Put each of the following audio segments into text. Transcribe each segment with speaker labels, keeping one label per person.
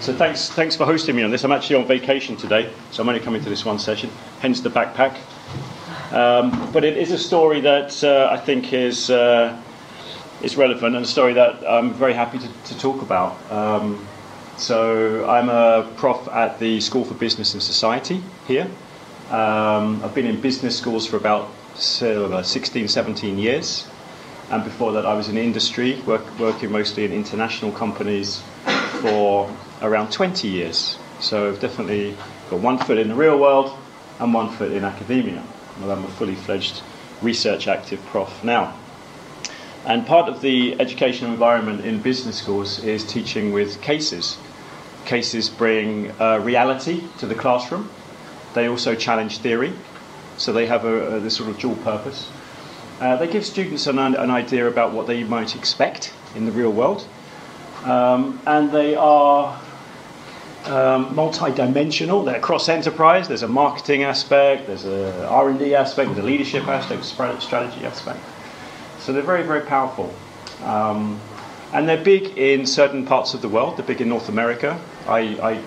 Speaker 1: So thanks for hosting me on this. I'm actually on vacation today, so I'm only coming to this one session, hence the backpack. But it is a story that I think is relevant, and a story that I'm very happy to talk about. So I'm a prof at the School for Business and Society here. I've been in business schools for about 16, 17 years. And before that I was in industry, working mostly in international companies for around 20 years. So I've definitely got one foot in the real world and one foot in academia. Well, I'm a fully fledged research active prof now. And part of the educational environment in business schools is teaching with cases. Cases bring reality to the classroom. They also challenge theory, so they have this sort of dual purpose. They give students an idea about what they might expect in the real world, and they are multi-dimensional. They're cross-enterprise. There's a marketing aspect, there's a R&D aspect, there's a leadership aspect, strategy aspect. So they're very, very powerful. And they're big in certain parts of the world. They're big in North America. I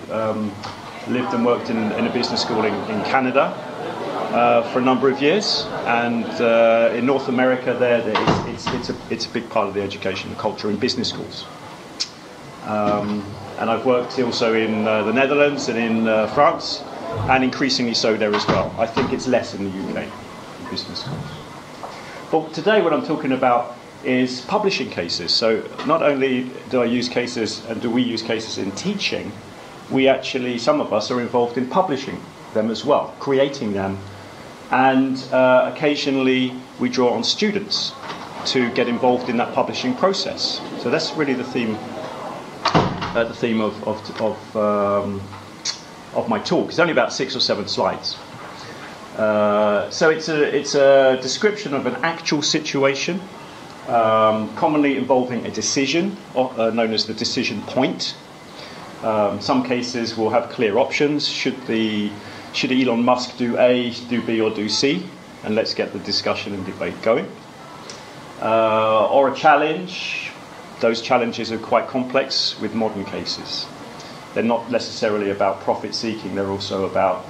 Speaker 1: lived and worked in a business school in Canada for a number of years, and in North America it's a big part of the education culture in business schools. And I've worked also in the Netherlands and in France, and increasingly so there as well. I think it's less in the UK in business schools. But today what I'm talking about is publishing cases. So not only do I use cases and do we use cases in teaching, we actually, some of us are involved in publishing them as well, creating them. And occasionally we draw on students to get involved in that publishing process. So that's really the theme of my talk. It's only about 6 or 7 slides. So it's a description of an actual situation, commonly involving a decision, known as the decision point. Some cases will have clear options. Should Elon Musk do A, do B, or do C? And let's get the discussion and debate going. Or a challenge. Those challenges are quite complex with modern cases. They're not necessarily about profit seeking, they're also about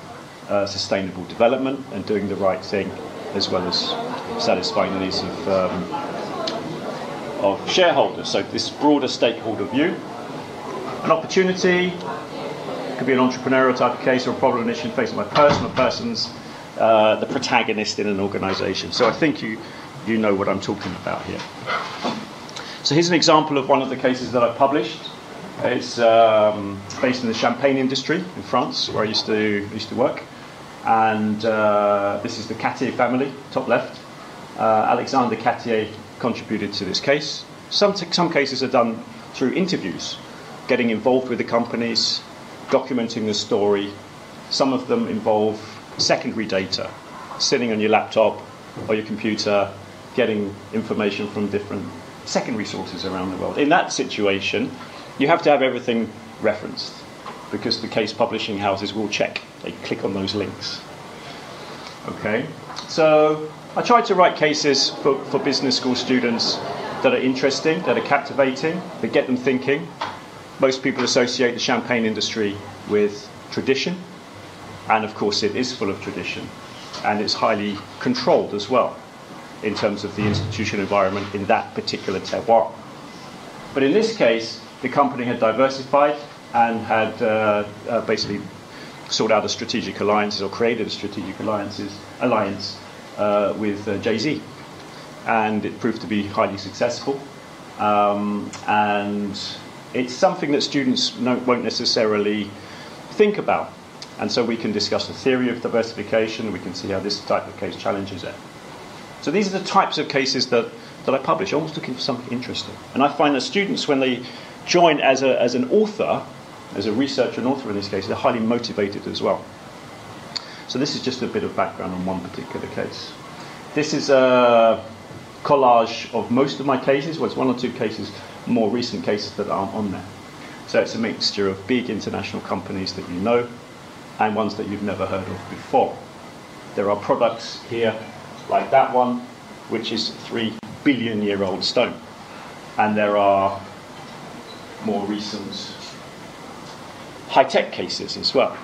Speaker 1: sustainable development and doing the right thing, as well as satisfying the needs of shareholders. So this broader stakeholder view. An opportunity, could be an entrepreneurial type of case, or a problem initially faced by person's the protagonist in an organisation. So I think you know what I'm talking about here. So here's an example of one of the cases that I published. It's based in the champagne industry in France, where I used to work. And this is the Cartier family, top left. Alexandre Cartier contributed to this case. Some cases are done through interviews, getting involved with the companies, documenting the story. Some of them involve secondary data, sitting on your laptop or your computer, getting information from different secondary sources around the world. In that situation, you have to have everything referenced, because the case publishing houses will check. They click on those links. Okay, so I try to write cases for business school students that are interesting, that are captivating, that get them thinking. Most people associate the champagne industry with tradition, and of course it is full of tradition, and it's highly controlled as well in terms of the institutional environment in that particular terroir. But in this case, the company had diversified and had basically sought out a strategic alliance, or created a strategic alliance with Jay-Z, and it proved to be highly successful. And it's something that students won't necessarily think about, and so we can discuss the theory of diversification. We can see how this type of case challenges it. So these are the types of cases that I publish, almost looking for something interesting. And I find that students, when they join as an author, as a researcher and author in this case, they're highly motivated as well. So this is just a bit of background on one particular case. This is a collage of most of my cases. Well, it's 1 or 2 cases, more recent cases that aren't on there. So it's a mixture of big international companies that you know and ones that you've never heard of before. There are products here, like that one, which is 3 billion-year-old stone. And there are more recent high-tech cases as well.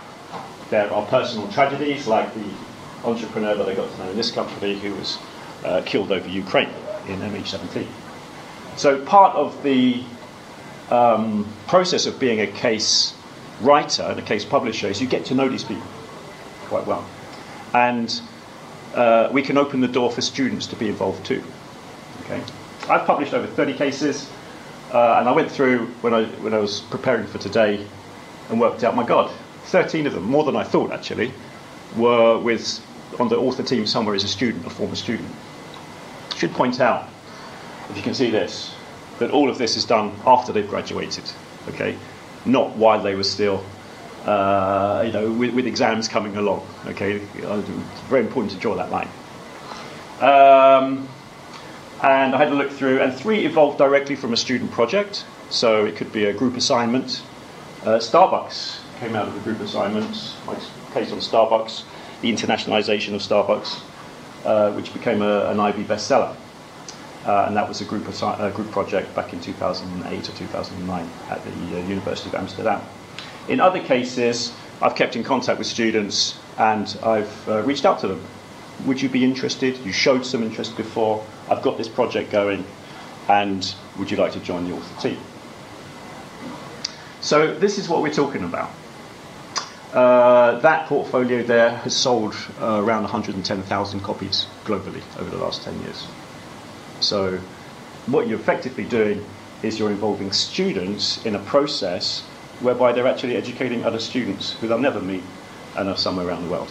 Speaker 1: There are personal tragedies, like the entrepreneur that I got to know in this company who was killed over Ukraine in MH17. So part of the process of being a case writer and a case publisher is you get to know these people quite well. And we can open the door for students to be involved too. Okay? I've published over 30 cases, and I went through when I was preparing for today and worked out, my God, 13 of them, more than I thought actually, were on the author team somewhere as a student, a former student. I should point out, if you can see this, that all of this is done after they've graduated, okay? Not while they were still, with exams coming along, okay? It's very important to draw that line. And I had to look through, and 3 evolved directly from a student project, so it could be a group assignment. Starbucks came out of the group assignment, my case on Starbucks, the internationalization of Starbucks, which became an IB bestseller. And that was a group project back in 2008 or 2009 at the University of Amsterdam. In other cases, I've kept in contact with students and I've reached out to them. Would you be interested? You showed some interest before. I've got this project going, and would you like to join the author team? So this is what we're talking about. That portfolio there has sold around 110,000 copies globally over the last 10 years. So what you're effectively doing is you're involving students in a process whereby they're actually educating other students who they'll never meet and are somewhere around the world.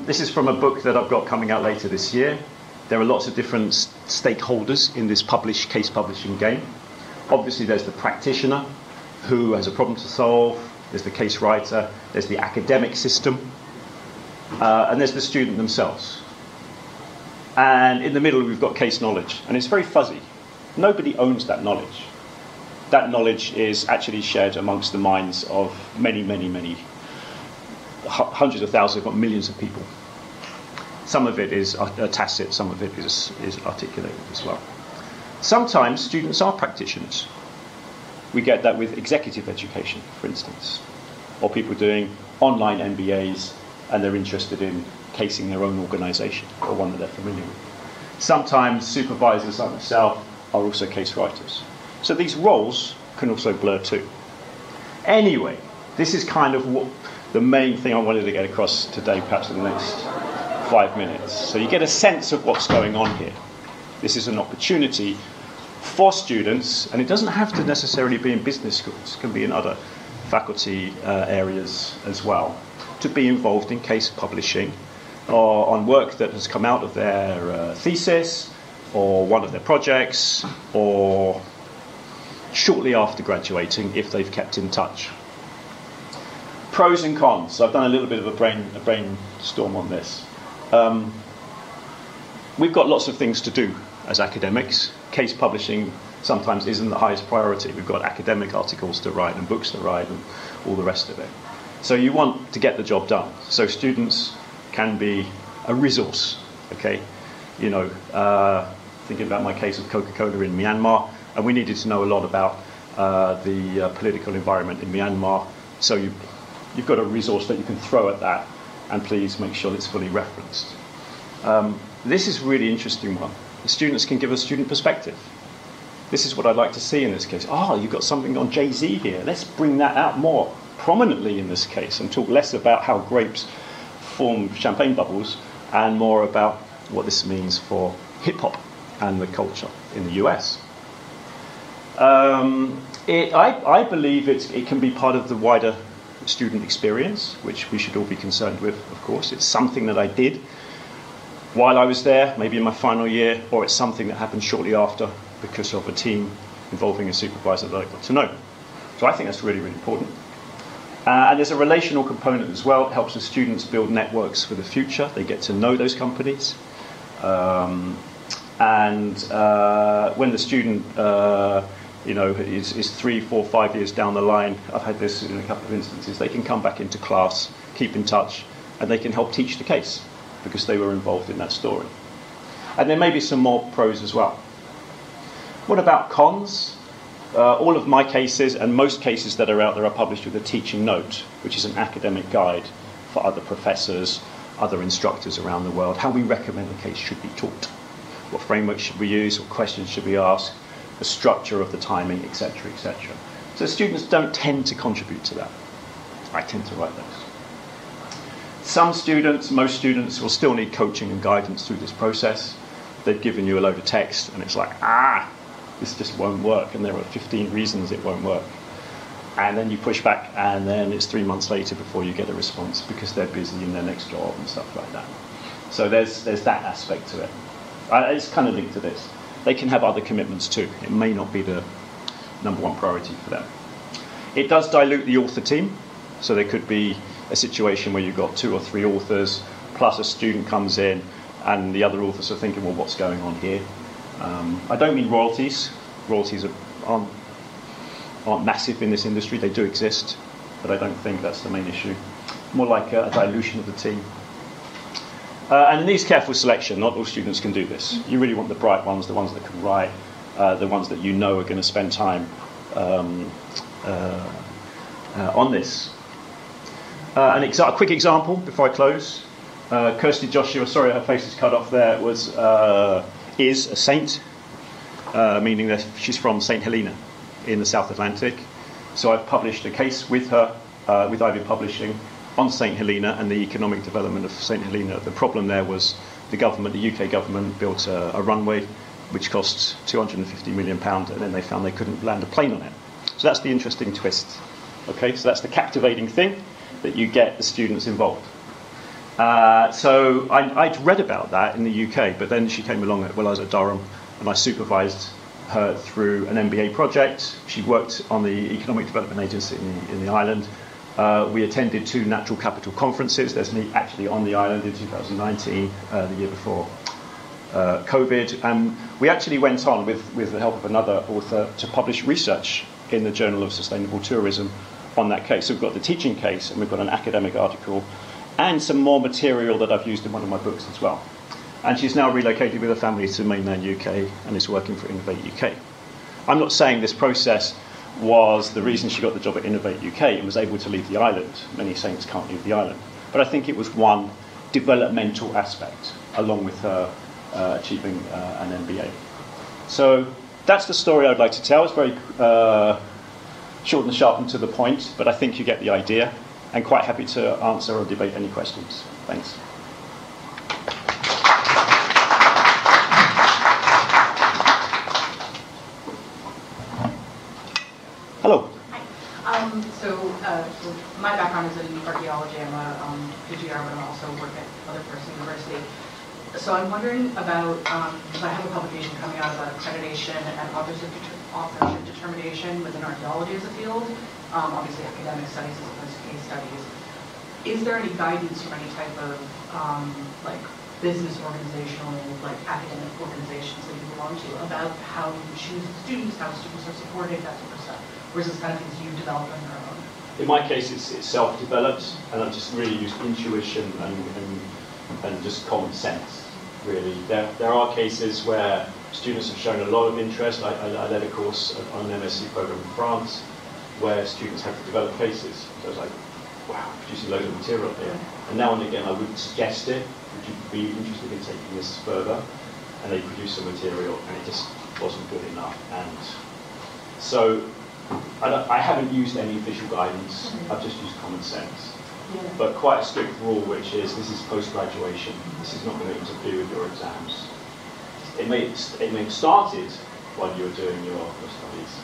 Speaker 1: This is from a book that I've got coming out later this year. There are lots of different stakeholders in this case publishing game. Obviously there's the practitioner who has a problem to solve, there's the case writer, there's the academic system, and there's the student themselves. And in the middle we've got case knowledge, and it's very fuzzy. Nobody owns that knowledge. That knowledge is actually shared amongst the minds of many, many, many, hundreds of thousands, if not millions of people. Some of it is tacit, some of it is articulated as well. Sometimes students are practitioners. We get that with executive education, for instance, or people doing online MBAs and they're interested in casing their own organisation or one that they're familiar with. Sometimes supervisors like myself are also case writers. So these roles can also blur too. Anyway, this is kind of what the main thing I wanted to get across today, perhaps in the next 5 minutes. So you get a sense of what's going on here. This is an opportunity for students, and it doesn't have to necessarily be in business schools, it can be in other faculty areas as well, to be involved in case publishing or on work that has come out of their thesis or one of their projects, or shortly after graduating if they've kept in touch. Pros and cons. So I've done a little bit of a brainstorm on this. We've got lots of things to do as academics. Case publishing sometimes isn't the highest priority. We've got academic articles to write and books to write and all the rest of it. So you want to get the job done. So students can be a resource, okay? You know, thinking about my case of Coca-Cola in Myanmar, and we needed to know a lot about the political environment in Myanmar. So you've got a resource that you can throw at that, and please make sure it's fully referenced. This is a really interesting one. The students can give a student perspective. This is what I'd like to see in this case. You've got something on Jay-Z here. Let's bring that out more prominently in this case and talk less about how grapes form champagne bubbles and more about what this means for hip-hop and the culture in the US. I believe it can be part of the wider student experience, which we should all be concerned with, of course. It's something that I did while I was there, maybe in my final year, or it's something that happened shortly after because of a team involving a supervisor that I got to know. So I think that's really, really important. And there's a relational component as well. It helps the students build networks for the future. They get to know those companies. When the student is 3, 4, 5 years down the line, I've had this in a couple of instances, they can come back into class, keep in touch, and they can help teach the case because they were involved in that story. And there may be some more pros as well. What about cons? All of my cases and most cases that are out there are published with a teaching note, which is an academic guide for other professors, other instructors around the world, how we recommend the case should be taught. What framework should we use, what questions should we ask, the structure of the timing, etc., etc. So students don't tend to contribute to that. I tend to write those. Some students, most students, will still need coaching and guidance through this process. They've given you a load of text, and it's like, this just won't work, and there are 15 reasons it won't work. And then you push back, and then it's 3 months later before you get a response because they're busy in their next job and stuff like that. So there's that aspect to it. It's kind of linked to this. They can have other commitments too. It may not be the #1 priority for them. It does dilute the author team, so there could be a situation where you've got 2 or 3 authors, plus a student comes in, and the other authors are thinking, well, what's going on here? I don't mean royalties. Royalties aren't massive in this industry. They do exist, but I don't think that's the main issue. More like a dilution of the team. And it needs careful selection. Not all students can do this. You really want the bright ones, the ones that can write, the ones that you know are going to spend time on this. A quick example before I close. Kirsty Joshua, sorry her face is cut off there, is a saint, meaning that she's from St. Helena in the South Atlantic. So I've published a case with her, with Ivy Publishing, on St. Helena and the economic development of St. Helena. The problem there was the UK government built a runway which cost £250 million, and then they found they couldn't land a plane on it. So that's the interesting twist. Okay, so that's the captivating thing, that you get the students involved. So I'd read about that in the UK, but then she came along while I was at Durham, and I supervised her through an MBA project. She worked on the Economic Development Agency in the island. We attended 2 natural capital conferences. There's me actually on the island in 2019, the year before COVID. And we actually went on, with the help of another author, to publish research in the Journal of Sustainable Tourism on that case. So we've got the teaching case, and we've got an academic article, and some more material that I've used in one of my books as well. And she's now relocated with her family to mainland UK and is working for Innovate UK. I'm not saying this process was the reason she got the job at Innovate UK and was able to leave the island. Many saints can't leave the island. But I think it was one developmental aspect, along with her achieving an MBA. So that's the story I'd like to tell. It's very short and sharp and to the point, but I think you get the idea. And quite happy to answer or debate any questions. Thanks. Hello.
Speaker 2: Hi. So my background is in archaeology. I'm a PGR, but I also work at other First University. So I'm wondering about, because I have a publication coming out about accreditation and authorship determination within archaeology as a field, obviously academic studies as opposed to case studies. Is there any guidance from any type of like business organizational, like academic organizations that you belong to about how you choose students, how students are supported, that sort of stuff? Or is this kind of things you develop on your own?
Speaker 1: In my case, it's self-developed, and I've just really used intuition and just common sense, really. There are cases where students have shown a lot of interest. I led a course on an MSc program in France where students had to develop cases. So I was like, wow, producing loads of material here. And now and again I would suggest it, would you be interested in taking this further? And they produce some material and it just wasn't good enough. And so I haven't used any official guidance, I've just used common sense. Yeah. But quite a strict rule, which is this is post-graduation, this is not going to interfere with your exams. It may have started while you were doing your studies,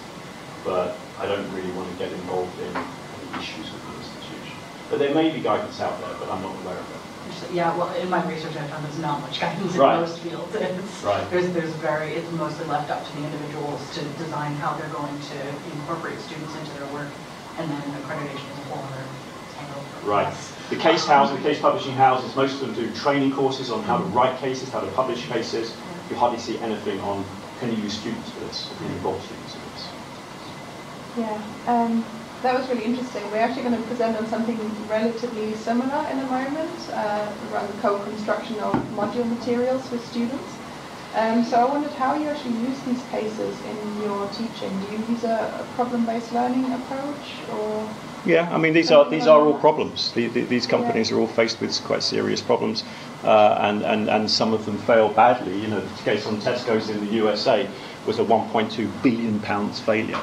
Speaker 1: but I don't really want to get involved in any issues with the institution. But there may be guidance out there, but I'm not aware of it.
Speaker 2: Yeah, well, in my research I've found there's not much guidance in most fields. It's mostly left up to the individuals to design how they're going to incorporate students into their work, and then accreditation is a whole other angle.
Speaker 1: Right. The case publishing houses, most of them do training courses on how to write cases, how to publish cases. You hardly see anything on can you use students for this, or can you involve students in this.
Speaker 3: Yeah, that was really interesting. We're actually going to present on something relatively similar in a moment, around the co-construction of module materials with students. So I wondered how you actually use these cases in your teaching. Do you use a problem-based learning approach, or?
Speaker 1: Yeah, I mean these are all problems. These companies are all faced with quite serious problems, and some of them fail badly. You know, the case on Tesco's in the USA was a 1.2 billion pounds failure,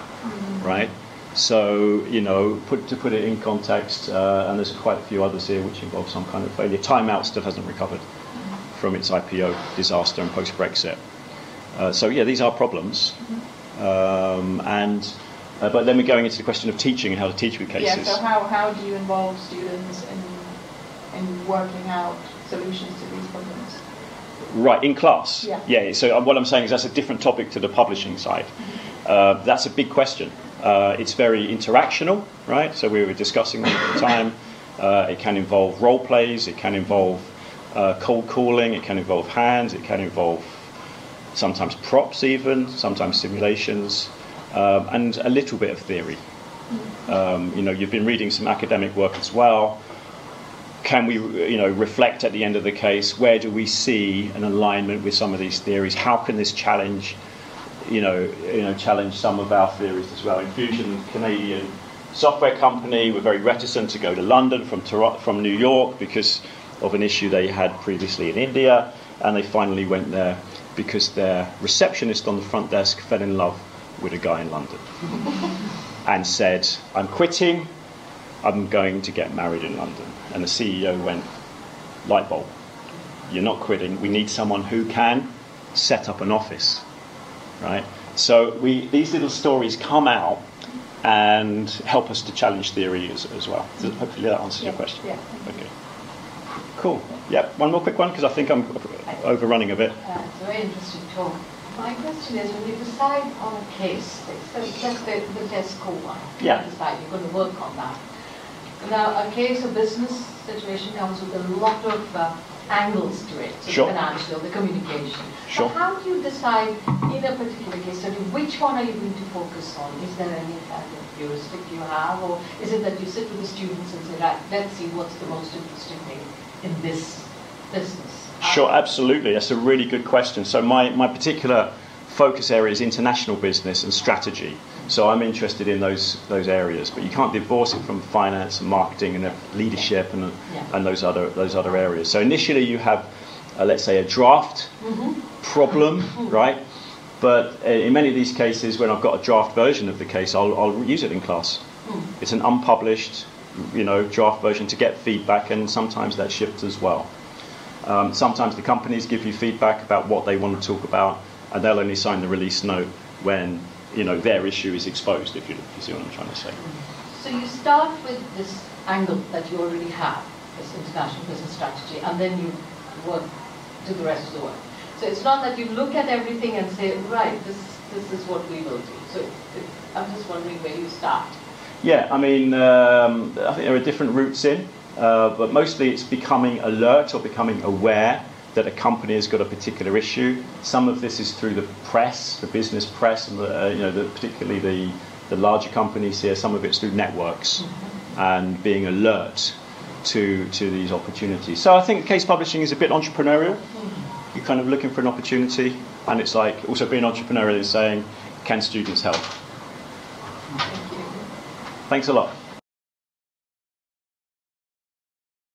Speaker 1: right? So, you know, to put it in context, and there's quite a few others here which involve some kind of failure. Time Out still hasn't recovered from its IPO disaster and post-Brexit. So, yeah, these are problems. But then we're going into the question of teaching and how to teach with cases.
Speaker 3: Yeah, so how do you involve students in working out solutions to these problems?
Speaker 1: Right, in class?
Speaker 3: Yeah.
Speaker 1: So what I'm saying is that's a different topic to the publishing side. That's a big question. It's very interactional, right? So we were discussing them at the time. It can involve role plays, it can involve cold calling, it can involve hands, it can involve sometimes props even, sometimes simulations, and a little bit of theory. You know, you've been reading some academic work as well. Can we, you know, reflect at the end of the case? Where do we see an alignment with some of these theories? How can this challenge, challenge some of our theories as well? Infusion, Canadian software company, were very reticent to go to London from New York because of an issue they had previously in India, and they finally went there because their receptionist on the front desk fell in love with a guy in London and said, "I'm quitting, I'm going to get married in London." And the CEO went, "Light bulb, you're not quitting, we need someone who can set up an office," right? So these little stories come out and help us to challenge theory as well. So hopefully that answers your question.
Speaker 3: Yeah.
Speaker 1: Okay. Cool. Yep, one more quick one, because I think I'm overrunning a bit.
Speaker 4: It's a very interesting talk. My question is, when you decide on a case, let's the Tesco one, you decide you're going to work on that. Now, a case, a business situation comes with a lot of angles to it, so the financial, the communication.
Speaker 1: Sure.
Speaker 4: But how do you decide in a particular case study, which one are you going to focus on? Is there any kind of heuristic you have, or is it that you sit with the students and say, right, let's see what's the most interesting thing in this business?
Speaker 1: Sure, absolutely. That's a really good question. So my particular focus area is international business and strategy. So I'm interested in those areas, but you can't divorce it from finance and marketing and leadership and those other areas. So initially you have, let's say, a draft problem, right? But in many of these cases, when I've got a draft version of the case, I'll use it in class. It's an unpublished, draft version to get feedback, and sometimes that shifts as well. Sometimes the companies give you feedback about what they want to talk about, and they'll only sign the release note when their issue is exposed, if you see what I'm trying to say.
Speaker 4: So you start with this angle that you already have, this international business strategy, and then you work to the rest of the work. So it's not that you look at everything and say, right, this is what we will do. So I'm just wondering where you start.
Speaker 1: Yeah, I mean, I think there are different routes in, but mostly it's becoming alert or becoming aware that a company has got a particular issue. Some of this is through the press, the business press, and particularly the larger companies here. Some of it's through networks and being alert to these opportunities. So I think case publishing is a bit entrepreneurial. You're kind of looking for an opportunity, and it's like also being entrepreneurial is saying, can students help? Thanks a lot.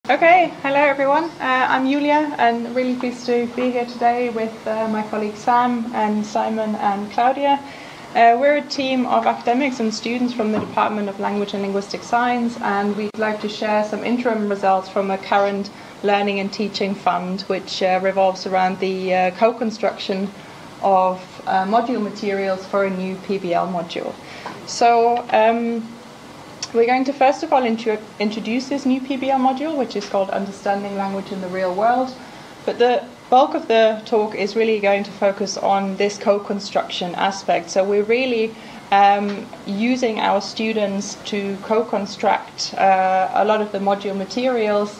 Speaker 3: Okay, hello everyone. I'm Julia, and really pleased to be here today with my colleagues Sam and Simon and Claudia. We're a team of academics and students from the Department of Language and Linguistic Science, and we'd like to share some interim results from a current Learning and Teaching Fund, which revolves around the co-construction of module materials for a new PBL module. So we're going to first of all introduce this new PBL module, which is called Understanding Language in the Real World. But the bulk of the talk is really going to focus on this co-construction aspect. So we're really using our students to co-construct a lot of the module materials,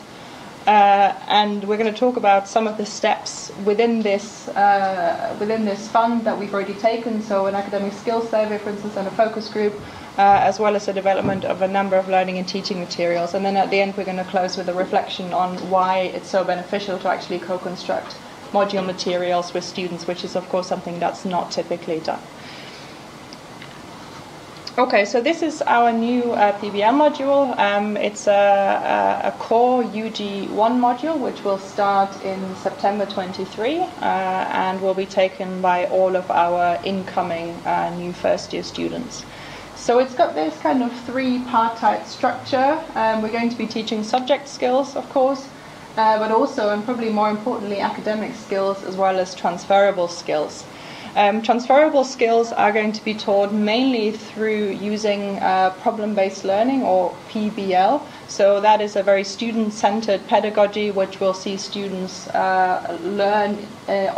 Speaker 3: and we're going to talk about some of the steps within this fund that we've already taken. So an academic skills survey, for instance, and a focus group, as well as the development of a number of learning and teaching materials. And then at the end, we're going to close with a reflection on why it's so beneficial to actually co-construct module materials with students, which is of course something that's not typically done. Okay, so this is our new PBL module. It's a core UG1 module, which will start in September 23 and will be taken by all of our incoming new first-year students. So it's got this kind of three-part-type structure. We're going to be teaching subject skills, of course, but also, and probably more importantly, academic skills as well as transferable skills. Transferable skills are going to be taught mainly through using problem-based learning, or PBL. So that is a very student-centered pedagogy which will see students learn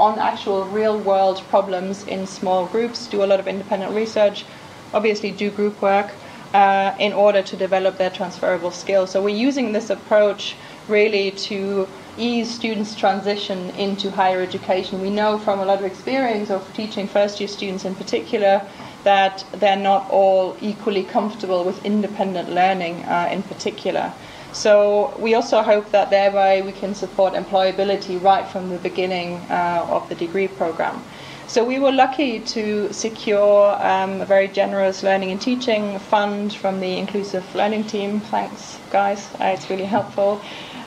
Speaker 3: on actual real-world problems in small groups, do a lot of independent research, obviously do group work in order to develop their transferable skills. So we're using this approach really to ease students' transition into higher education. We know from a lot of experience of teaching first-year students in particular that they're not all equally comfortable with independent learning in particular. So we also hope that thereby we can support employability right from the beginning of the degree program. So we were lucky to secure a very generous learning and teaching fund from the Inclusive Learning team. Thanks, guys. It's really helpful.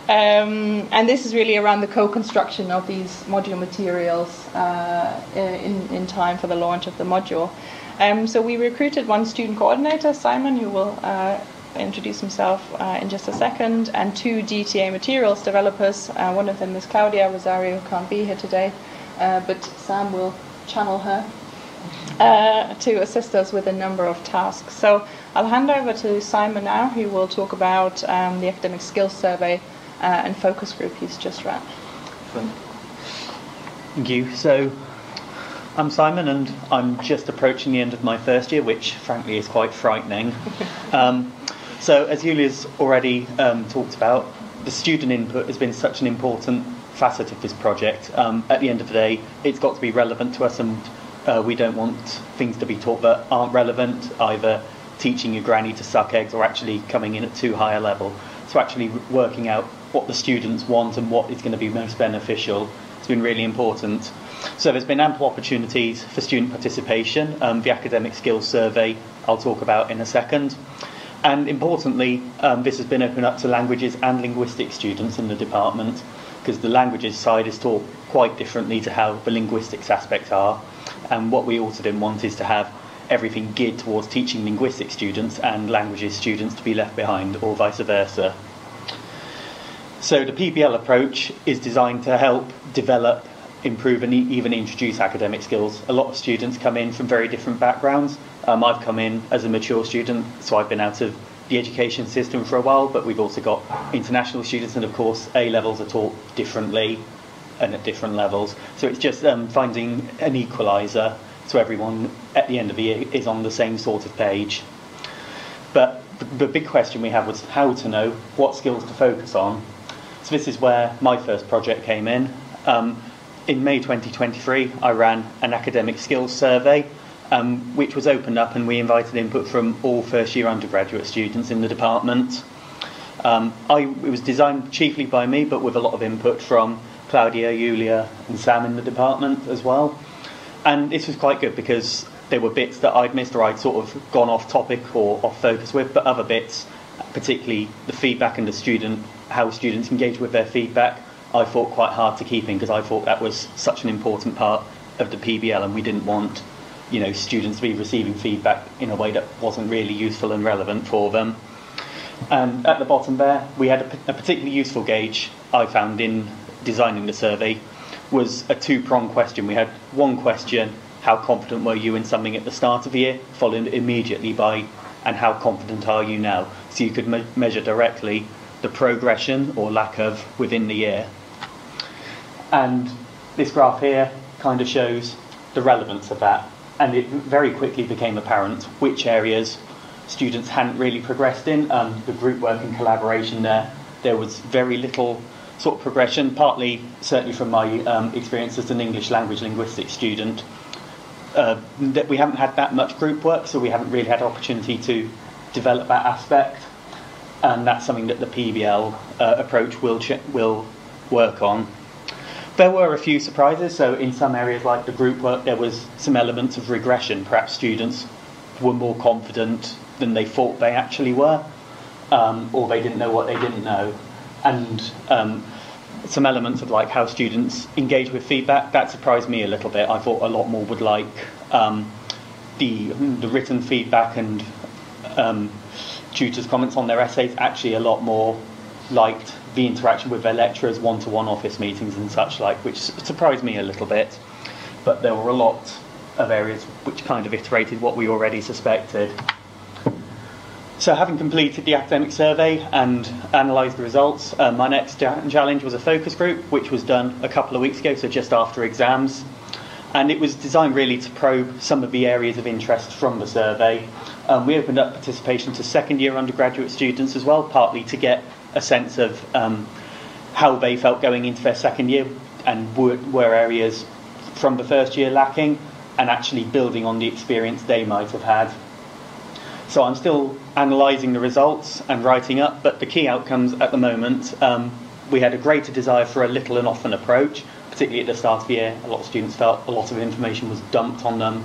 Speaker 3: And this is really around the co-construction of these module materials in time for the launch of the module. So we recruited one student coordinator, Simon, who will introduce himself in just a second, and two DTA materials developers. One of them is Claudia. Rosario can't be here today, but Sam will channel her to assist us with a number of tasks. So I'll hand over to Simon now, who will talk about the academic skills survey and focus group he's just ran.
Speaker 5: Thank you. So I'm Simon, and I'm just approaching the end of my first year, which frankly is quite frightening. So as Julia's already talked about, the student input has been such an important facet of this project. At the end of the day, it's got to be relevant to us, and we don't want things to be taught that aren't relevant, either teaching your granny to suck eggs or actually coming in at too high a level. So actually working out what the students want and what is going to be most beneficial has been really important. So there's been ample opportunities for student participation. The academic skills survey I'll talk about in a second. And importantly, this has been opened up to languages and linguistic students in the department, because the languages side is taught quite differently to how the linguistics aspects are. And what we also didn't want is to have everything geared towards teaching linguistic students and languages students to be left behind, or vice versa. So the PBL approach is designed to help develop, improve and even introduce academic skills. A lot of students come in from very different backgrounds. I've come in as a mature student, so I've been out of the education system for a while, but we've also got international students, and of course A-levels are taught differently and at different levels. So it's just finding an equaliser so everyone at the end of the year is on the same sort of page. But the big question we had was how to know what skills to focus on. So this is where my first project came in. In May 2023, I ran an academic skills survey, which was opened up, and we invited input from all first-year undergraduate students in the department. It was designed chiefly by me, but with a lot of input from Claudia, Julia and Sam in the department as well. And this was quite good because there were bits that I'd missed or I'd sort of gone off topic or off focus with, but other bits, particularly the feedback and how students engage with their feedback, I thought quite hard to keep in, because I thought that was such an important part of the PBL, and we didn't want, students to be receiving feedback in a way that wasn't really useful and relevant for them. And at the bottom there, we had a particularly useful gauge I found in designing the survey, was a two-pronged question. We had one question, how confident were you in something at the start of the year, followed immediately by, and how confident are you now? So you could measure directly the progression or lack of within the year. And this graph here kind of shows the relevance of that, and it very quickly became apparent which areas students hadn't really progressed in. The group work and collaboration there was very little sort of progression, partly certainly from my experience as an English language linguistics student, that we haven't had that much group work, so we haven't really had opportunity to develop that aspect, and that's something that the PBL approach will work on. There were a few surprises. So in some areas like the group work, there was some elements of regression. Perhaps students were more confident than they thought they actually were, or they didn't know what they didn't know. And some elements of like how students engage with feedback, that surprised me a little bit. I thought a lot more would like the written feedback and tutors' comments on their essays. Actually a lot more liked the interaction with their lecturers, one-to-one office meetings and such like, which surprised me a little bit. But there were a lot of areas which kind of iterated what we already suspected. So having completed the academic survey and analysed the results, my next challenge was a focus group, which was done a couple of weeks ago, so just after exams. And it was designed really to probe some of the areas of interest from the survey. We opened up participation to second-year undergraduate students as well, partly to get a sense of how they felt going into their second year and were areas from the first year lacking, and actually building on the experience they might have had. So I'm still analysing the results and writing up, but the key outcomes at the moment, we had a greater desire for a little and often approach, particularly at the start of the year. A lot of students felt a lot of information was dumped on them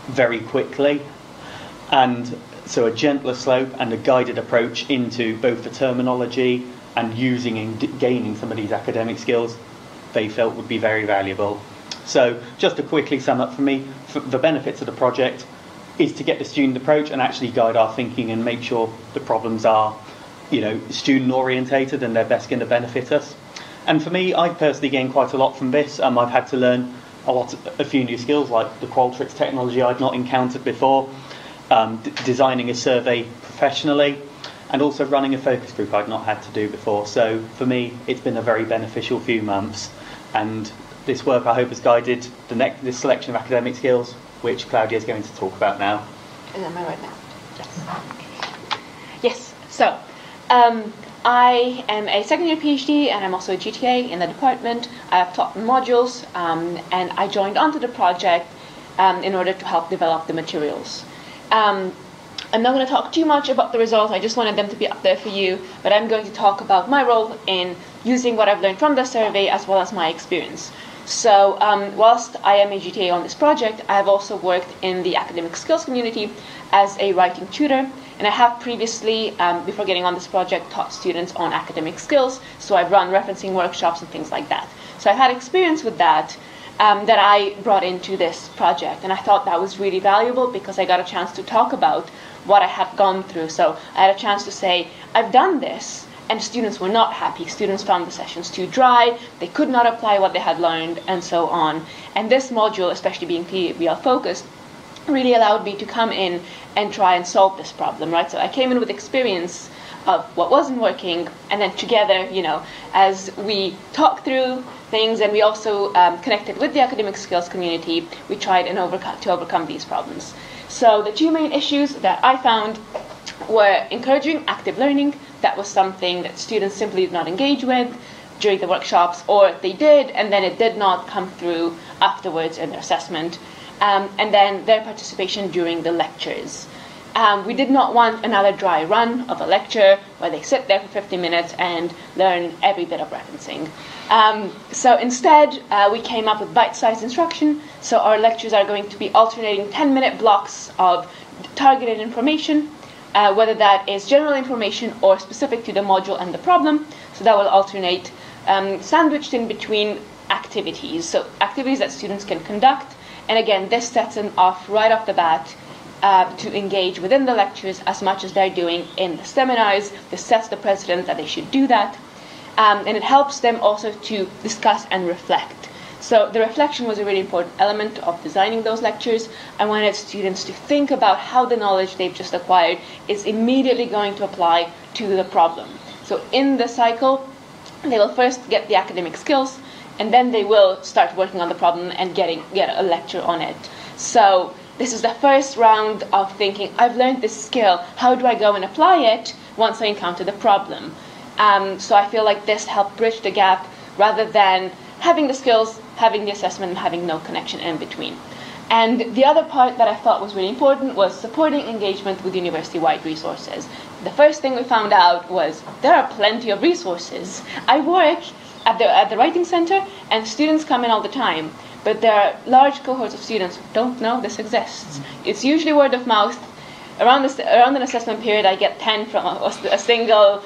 Speaker 5: very quickly. And so a gentler slope and a guided approach into both the terminology and using and gaining some of these academic skills they felt would be very valuable. So just to quickly sum up for me, the benefits of the project is to get the student approach and actually guide our thinking and make sure the problems are, student orientated and they're best going to benefit us. And for me, I've personally gained quite a lot from this. I've had to learn a few new skills, like the Qualtrics technology I'd not encountered before, designing a survey professionally, and also running a focus group I'd not had to do before. So for me, it's been a very beneficial few months, and this work I hope has guided this selection of academic skills, which Claudia is going to talk about now.
Speaker 6: Am I right now? Yes. Yes. So, I am a second-year PhD, and I'm also a GTA in the department. I have taught modules, and I joined onto the project in order to help develop the materials. I'm not going to talk too much about the results. I just wanted them to be up there for you, but I'm going to talk about my role in using what I've learned from the survey as well as my experience. So whilst I am a GTA on this project, I have also worked in the academic skills community as a writing tutor, and I have previously, before getting on this project, taught students on academic skills, so I've run referencing workshops and things like that. So I've had experience with that that I brought into this project, and I thought that was really valuable because I got a chance to talk about what I had gone through. So I had a chance to say, I've done this, and students were not happy. Students found the sessions too dry, they could not apply what they had learned, and so on. And this module, especially being PBL focused, really allowed me to come in and try and solve this problem, right? So I came in with experience of what wasn't working, and then together, as we talked through things and we also connected with the academic skills community, we tried to overcome these problems. So the two main issues that I found were encouraging active learning. That was something that students simply did not engage with during the workshops, or they did, and then it did not come through afterwards in their assessment. And then their participation during the lectures. We did not want another dry run of a lecture where they sit there for 50 minutes and learn every bit of referencing. So instead, we came up with bite-sized instruction. So our lectures are going to be alternating 10-minute blocks of targeted information, whether that is general information or specific to the module and the problem. So that will alternate, sandwiched in between activities. So activities that students can conduct. And again, this sets them off right off the bat to engage within the lectures as much as they're doing in the seminars. This sets the precedent that they should do that. And it helps them also to discuss and reflect. So the reflection was a really important element of designing those lectures. I wanted students to think about how the knowledge they've just acquired is immediately going to apply to the problem. So in the cycle, they will first get the academic skills, and then they will start working on the problem and get a lecture on it. So this is the first round of thinking, I've learned this skill, how do I go and apply it once I encounter the problem? So I feel like this helped bridge the gap rather than having the skills, having the assessment, and having no connection in between. And the other part that I thought was really important was supporting engagement with university-wide resources. The first thing we found out was there are plenty of resources. I work at the writing center, and students come in all the time. But there are large cohorts of students who don't know this exists. It's usually word of mouth. Around an assessment period, I get 10 from a single,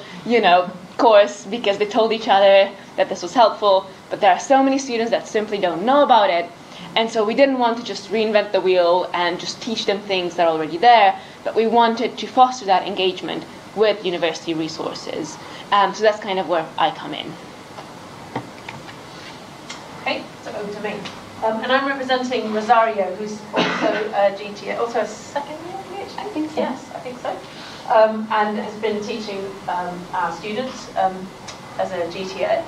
Speaker 6: course because they told each other that this was helpful. But there are so many students that simply don't know about it. And so we didn't want to just reinvent the wheel and just teach them things that are already there, but we wanted to foster that engagement with university resources. So that's kind of where I come in.
Speaker 7: Okay, so over to me. And I'm representing Rosario, who's also a GTA, also a second year PhD?
Speaker 6: I think so.
Speaker 7: Yes, I think so. And has been teaching our students as a GTA.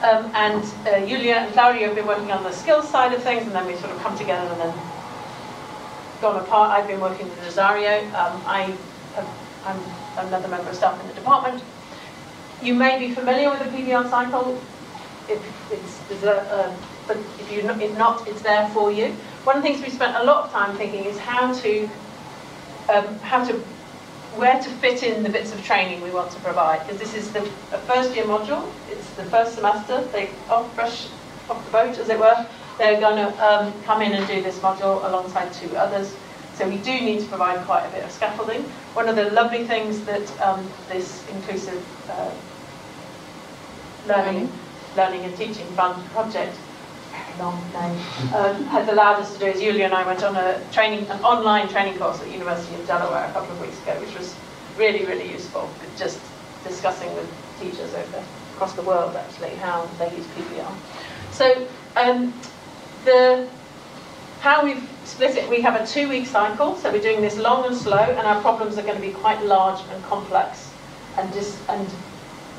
Speaker 7: And Julia and Claudia have been working on the skills side of things, and then we sort of come together and then gone apart. I've been working with Rosario. I'm another member of staff in the department. You may be familiar with the PBR cycle. But if not, it's there for you. One of the things we spent a lot of time thinking is where to fit in the bits of training we want to provide, because this is a first year module. It's the first semester. They fresh off the boat, as it were. They're going to come in and do this module alongside 2 others. So we do need to provide quite a bit of scaffolding. One of the lovely things that this inclusive learning and teaching fund project, very long name, has allowed us to do is Julia and I went on an online training course at the University of Delaware a couple of weeks ago, which was really, really useful, just discussing with teachers across the world actually how they use PBR. So how we've split it, we have a 2-week cycle, so we're doing this long and slow, and our problems are going to be quite large and complex and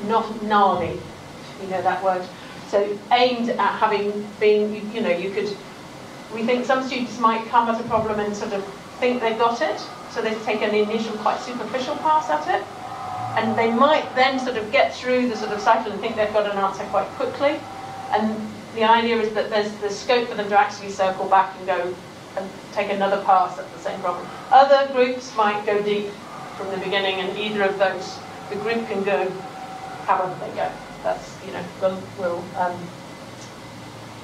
Speaker 7: not gnarly, you know that word. So aimed at having been, we think some students might come at a problem and sort of think they've got it, so they take an initial quite superficial pass at it, and they might then sort of get through the sort of cycle and think they've got an answer quite quickly, and the idea is that there's the scope for them to actually circle back and go and take another pass at the same problem. Other groups might go deep from the beginning, and either of those, the group can go however they go. That's,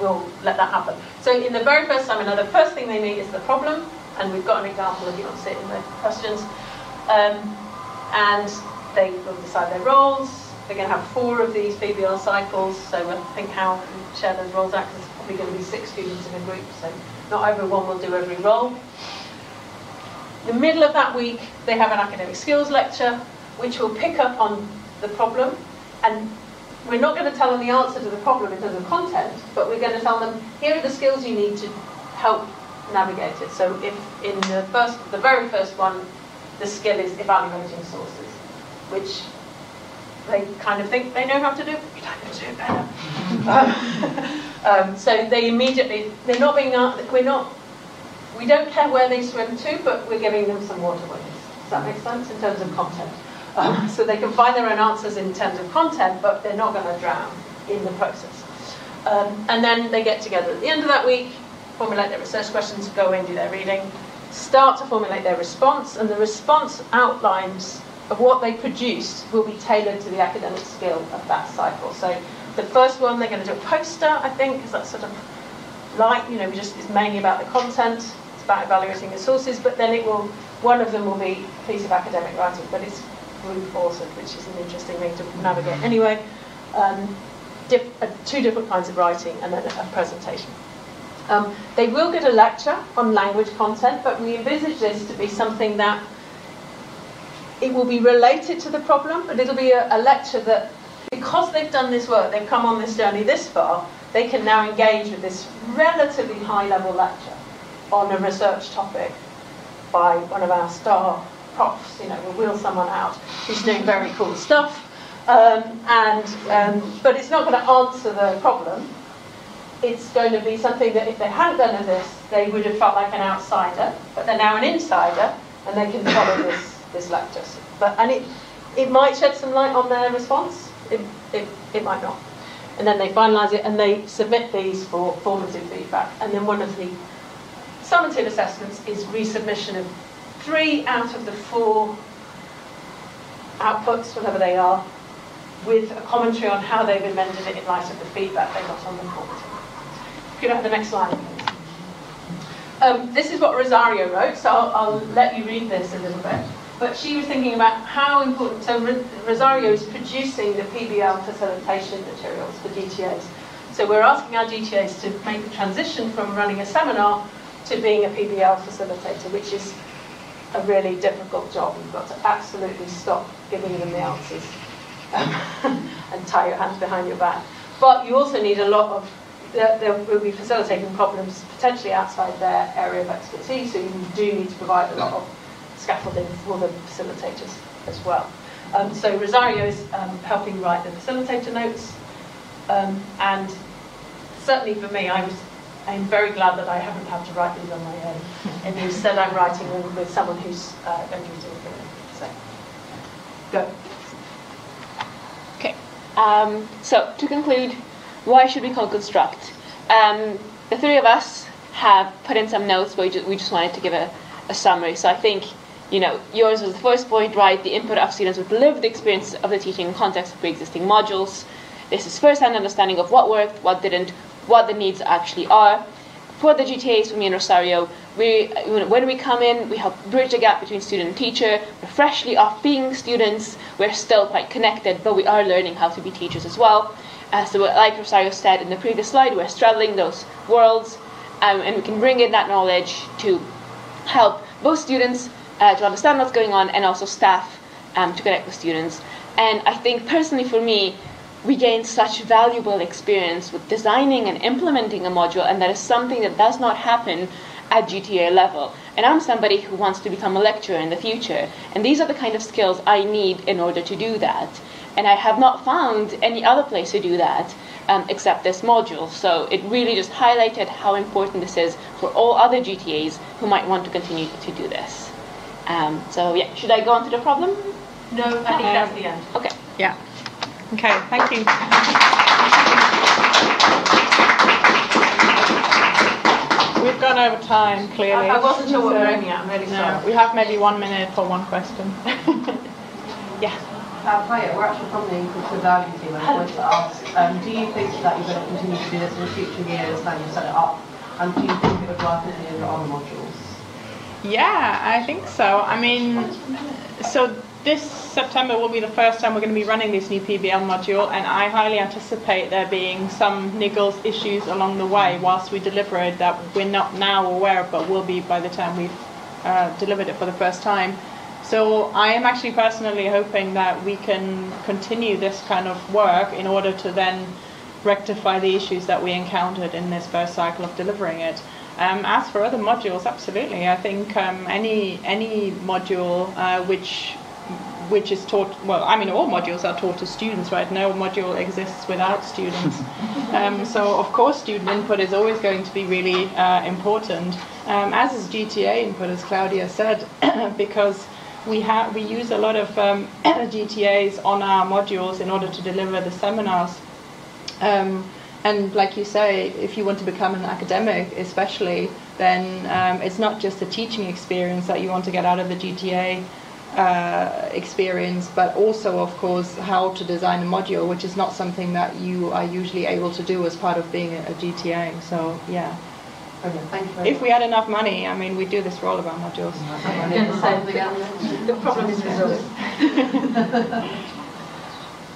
Speaker 7: we'll let that happen. So in the very first seminar, the first thing they meet is the problem, and we've got an example if you want to see it in the questions. And they will decide their roles. They're going to have 4 of these PBR cycles, so I think how we share those roles out, because there's probably going to be 6 students in a group, so not everyone will do every role. The middle of that week, they have an academic skills lecture, which will pick up on the problem, and we're not going to tell them the answer to the problem in terms of content, but we're going to tell them, here are the skills you need to help navigate it. So if in the very first one, the skill is evaluating sources, which they kind of think they know how to do, but I can do it better. So they immediately, we don't care where they swim to, but we're giving them some waterways. Does that make sense in terms of content? So they can find their own answers in terms of content, but they're not going to drown in the process. And then they get together at the end of that week, formulate their research questions, go away and do their reading, start to formulate their response, and the response outlines of what they produced will be tailored to the academic skill of that cycle. So the first one, they're going to do a poster, I think, because that's sort of light, it's mainly about the content, it's about evaluating the sources, but then one of them will be a piece of academic writing, but it's group authored, which is an interesting thing to navigate. Anyway, 2 different kinds of writing and then a presentation. They will get a lecture on language content, but we envisage this to be something that it will be related to the problem, but it'll be a lecture that, because they've done this work, they've come on this journey this far, they can now engage with this relatively high-level lecture on a research topic by one of our star profs. We'll wheel someone out who's doing very cool stuff, but it's not going to answer the problem. It's going to be something that if they hadn't done this, they would have felt like an outsider, but they're now an insider, and they can follow this lecture. And it might shed some light on their response, it might not. And then they finalise it and they submit these for formative feedback. And then one of the summative assessments is resubmission of 3 out of the 4 outputs, whatever they are, with a commentary on how they've amended it in light of the feedback they got on the report. Could I have the next slide, please? This is what Rosario wrote, so I'll let you read this a little bit. But she was thinking about how important, so Rosario is producing the PBL facilitation materials for GTAs. So we're asking our GTAs to make the transition from running a seminar to being a PBL facilitator, which is a really difficult job. You've got to absolutely stop giving them the answers and tie your hands behind your back. But you also need a lot of, they will be facilitating problems potentially outside their area of expertise, so you do need to provide a lot of scaffolding for the facilitators as well. So Rosario is helping write the facilitator notes, and certainly for me, I'm very glad that I haven't had to write these on my own, and instead I'm writing them with someone who's going to be doing it. So, go.
Speaker 6: Okay. So to conclude, why should we co-construct? The three of us have put in some notes, but we just wanted to give a summary. So I think, yours was the first point, right? The input of students with lived experience of the teaching in context of pre-existing modules. This is first-hand understanding of what worked, what didn't, what the needs actually are. For the GTAs, for me and Rosario, when we come in, we help bridge the gap between student and teacher. We're freshly off being students. We're still quite connected, but we are learning how to be teachers as well. So like Rosario said in the previous slide, we're straddling those worlds, and we can bring in that knowledge to help both students to understand what's going on, and also staff to connect with students. And I think personally for me, we gain such valuable experience with designing and implementing a module, and that is something that does not happen at GTA level. And I'm somebody who wants to become a lecturer in the future, and these are the kind of skills I need in order to do that. And I have not found any other place to do that except this module. So it really just highlighted how important this is for all other GTAs who might want to continue to do this. So yeah, should I go on to the problem?
Speaker 7: No, I think that's the end.
Speaker 6: Okay.
Speaker 3: Yeah. Okay, thank you. We've gone over time, clearly.
Speaker 7: I wasn't sure what we were aiming at, I'm really sorry.
Speaker 3: No, we have maybe 1 minute for one question. Yeah.
Speaker 2: Hiya, we're actually from the Equal to Value team, and I wanted to ask, do you think that you're going to continue to do this in future years now you've set it up? And do you think it would work in the other modules?
Speaker 3: Yeah, I think so. I mean, so this September will be the first time we're going to be running this new PBL module, and I highly anticipate there being some niggles, issues along the way whilst we deliver it that we're not now aware of, but will be by the time we've delivered it for the first time. So I am actually personally hoping that we can continue this kind of work in order to then rectify the issues that we encountered in this first cycle of delivering it. As for other modules, absolutely. I think any module which is taught, well, I mean, all modules are taught to students, right? No module exists without students. So, of course, student input is always going to be really important, as is GTA input, as Claudia said, because we use a lot of GTAs on our modules in order to deliver the seminars. And like you say, if you want to become an academic especially, then it's not just a teaching experience that you want to get out of the GTA experience, but also, of course, how to design a module, which is not something that you are usually able to do as part of being a GTA. So, yeah.
Speaker 2: Okay, thank you very much.
Speaker 3: If we had enough money, I mean, we'd do this for all of our modules.
Speaker 7: The problem is resolved.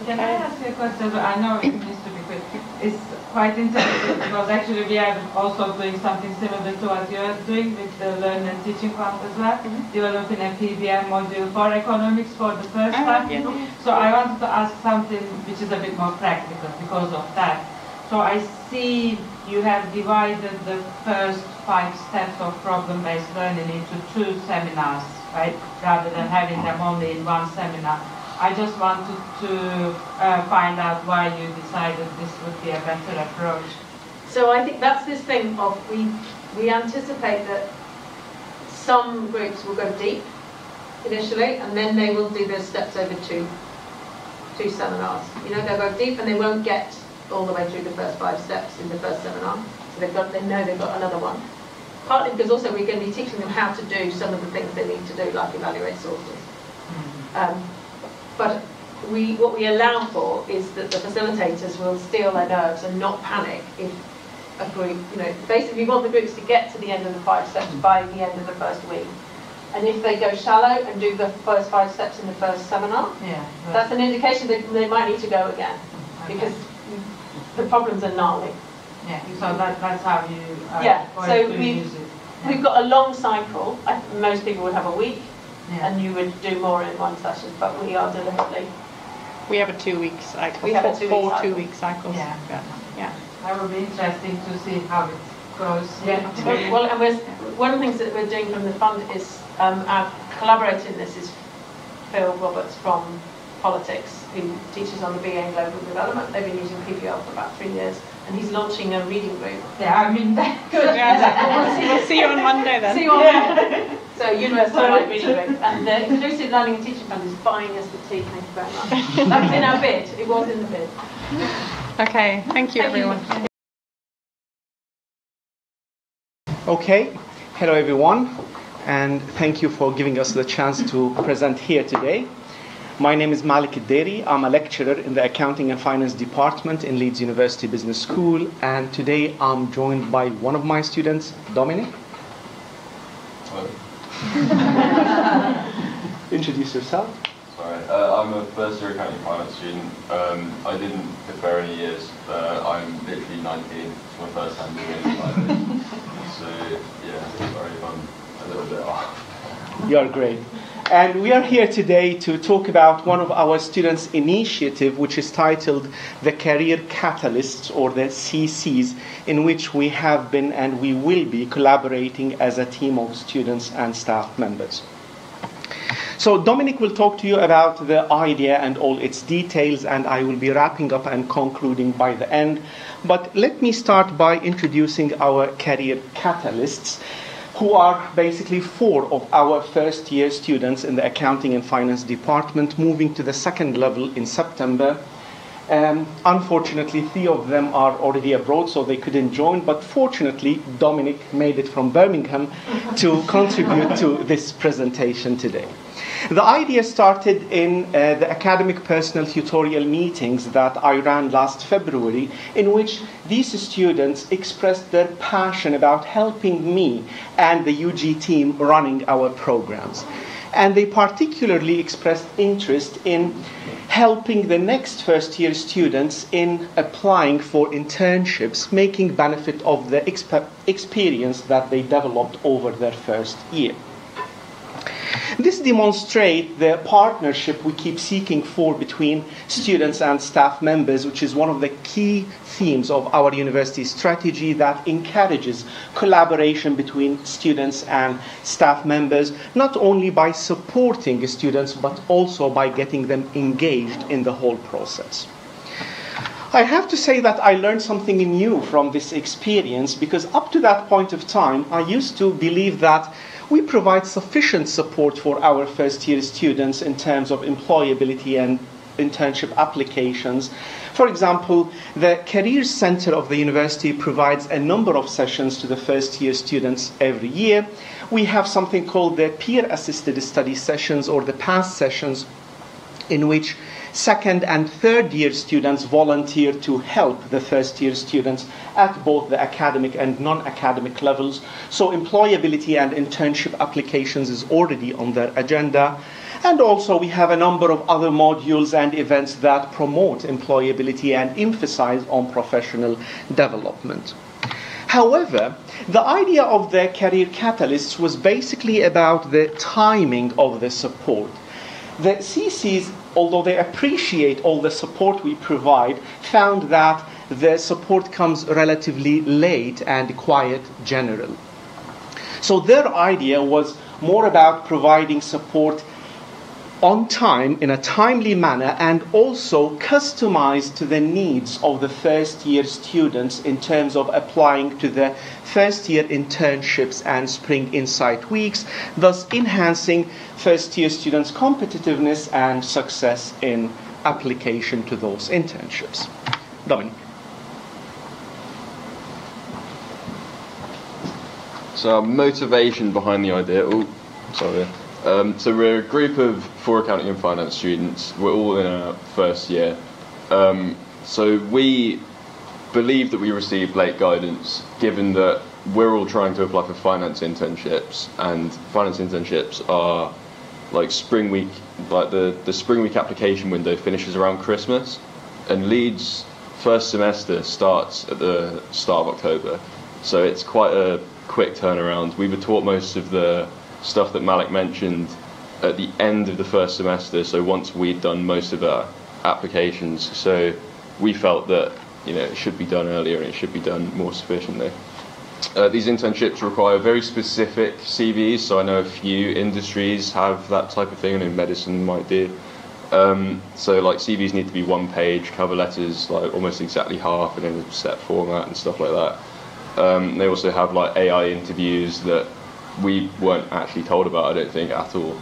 Speaker 8: Can I ask you a question? I know it needs to be quick. It's quite interesting because actually we are also doing something similar to what you are doing with the Learn and Teaching Fund as well, developing a PBM module for economics for the first time.
Speaker 3: Yeah.
Speaker 8: So I wanted to ask something which is a bit more practical because of that. So I see you have divided the first 5 steps of problem-based learning into 2 seminars, right? Rather than having them only in 1 seminar. I just wanted to find out why you decided this would be a better approach.
Speaker 7: So I think that's this thing of we anticipate that some groups will go deep initially, and then they will do their steps over two seminars. They'll go deep and they won't get all the way through the first 5 steps in the first seminar. So they know they've got another one. Partly because also we're going to be teaching them how to do some of the things they need to do, like evaluate sources. But what we allow for is that the facilitators will steel their nerves and not panic if a group, basically we want the groups to get to the end of the 5 steps by the end of the first week. And if they go shallow and do the first 5 steps in the first seminar, that's an indication that they might need to go again, because the problems are gnarly.
Speaker 8: Yeah, so that's how you
Speaker 7: so we've got a long cycle. Most people would have a week, and you would do more in one session, but we are deliberately.
Speaker 3: We have a 2-week cycle.
Speaker 7: We have a 2-week cycle.
Speaker 3: 2-week cycles.
Speaker 8: Yeah. That would be interesting to see how it goes.
Speaker 7: Well, and one of the things that we're doing from the fund is our collaborator in this is Phil Roberts from Politics, who teaches on the BA in Global Development. They've been using PPL for about 3 years, and he's launching a reading group.
Speaker 8: Yeah, I mean, good.
Speaker 3: We'll see you on Monday then.
Speaker 7: See you on Monday. So Universal Reading Group. And the Inclusive Learning and Teaching Fund is buying us the tea. Thank you very much. That was in our bid. It was in the bid.
Speaker 3: Okay, thank you everyone.
Speaker 9: Okay, hello everyone, and thank you for giving us the chance to present here today. My name is Malek Diri. I'm a lecturer in the Accounting and Finance Department in Leeds University Business School, and today I'm joined by one of my students, Dominic.
Speaker 10: Hello.
Speaker 9: Introduce yourself.
Speaker 10: Sorry, I'm a first year accounting and finance student. I didn't defer any years. I'm literally 19. It's my first time doing anything like this. So, yeah, sorry if I'm a little bit off.
Speaker 9: You're great. And we are here today to talk about one of our students' initiative, which is titled the Career Catalysts, or the CCs, in which we have been and we will be collaborating as a team of students and staff members. So Dominic will talk to you about the idea and all its details, and I will be wrapping up and concluding by the end. But let me start by introducing our career catalysts, who are basically 4 of our first-year students in the Accounting and Finance Department, moving to the 2nd level in September. Unfortunately, 3 of them are already abroad, so they couldn't join, but fortunately, Dominic made it from Birmingham to contribute to this presentation today. The idea started in the academic personal tutorial meetings that I ran last February, in which these students expressed their passion about helping me and the UG team running our programs. And they particularly expressed interest in helping the next first-year students in applying for internships, making benefit of the experience that they developed over their first year. This demonstrates the partnership we keep seeking for between students and staff members, which is one of the key themes of our university strategy that encourages collaboration between students and staff members, not only by supporting students, but also by getting them engaged in the whole process. I have to say that I learned something new from this experience, because up to that point of time, I used to believe that we provide sufficient support for our first-year students in terms of employability and internship applications. For example, the Careers Center of the university provides a number of sessions to the first-year students every year. We have something called the peer-assisted study sessions, or the PASS sessions, in which 2nd and 3rd year students volunteer to help the first year students at both the academic and non-academic levels. So employability and internship applications is already on their agenda. And also we have a number of other modules and events that promote employability and emphasize on professional development. However, the idea of the career catalysts was basically about the timing of the support. The CCs, although they appreciate all the support we provide, found that the support comes relatively late and quite general. So their idea was more about providing support on time, in a timely manner, and also customized to the needs of the first-year students in terms of applying to the first-year internships and Spring Insight Weeks, thus enhancing first-year students' competitiveness and success in application to those internships. Dominic.
Speaker 10: So motivation behind the idea. So we're a group of 4 accounting and finance students. We're all in our first year. So we believe that we received late guidance, given that we're all trying to apply for finance internships, and finance internships are like spring week, like the spring week application window finishes around Christmas, and Leeds' first semester starts at the start of October. So it's quite a quick turnaround. We were taught most of the stuff that Malek mentioned at the end of the first semester, so once we'd done most of our applications. So we felt that, you know, it should be done earlier and it should be done more sufficiently. These internships require very specific CVs, so I know a few industries have that type of thing, and in medicine might do. So like CVs need to be 1 page, cover letters like almost exactly half and in a set format and stuff like that. They also have like AI interviews that we weren't actually told about, I don't think, at all.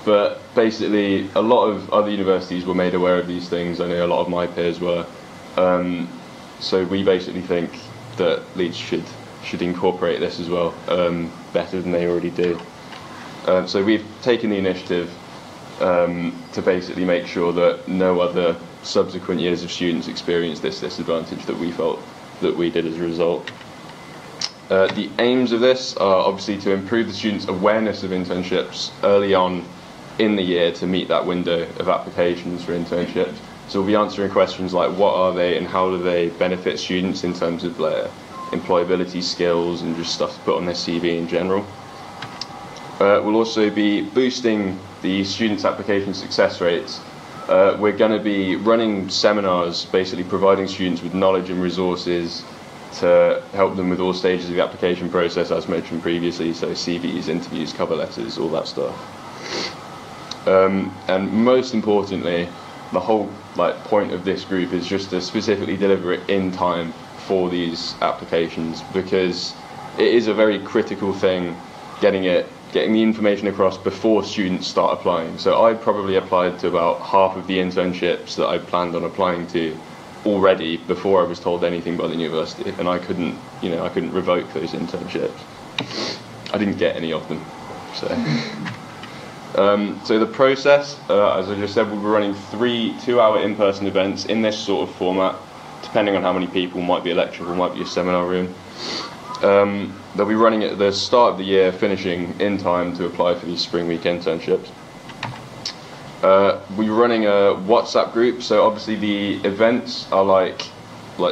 Speaker 10: But basically a lot of other universities were made aware of these things. I know a lot of my peers were. So we basically think that Leeds should incorporate this as well, better than they already do. So we've taken the initiative to basically make sure that no other subsequent years of students experience this disadvantage that we felt that we did as a result. The aims of this are obviously to improve the students' awareness of internships early on in the year to meet that window of applications for internships. So we'll be answering questions like what are they and how do they benefit students in terms of their employability skills and just stuff to put on their CV in general. We'll also be boosting the students' application success rates. We're going to be running seminars, basically providing students with knowledge and resources to help them with all stages of the application process, as mentioned previously, so CVs, interviews, cover letters, all that stuff. And most importantly, the whole point of this group is just to specifically deliver it in time for these applications, because it is a very critical thing getting the information across before students start applying. So I probably applied to about half of the internships that I planned on applying to already before I was told anything by the university, and I couldn't revoke those internships. I didn't get any of them. So the process, as I just said, we'll be running 3 2-hour in-person events in this sort of format, depending on how many people. Might be a lecture or might be a seminar room. They'll be running at the start of the year, finishing in time to apply for these spring week internships. We're running a WhatsApp group, so obviously the events are like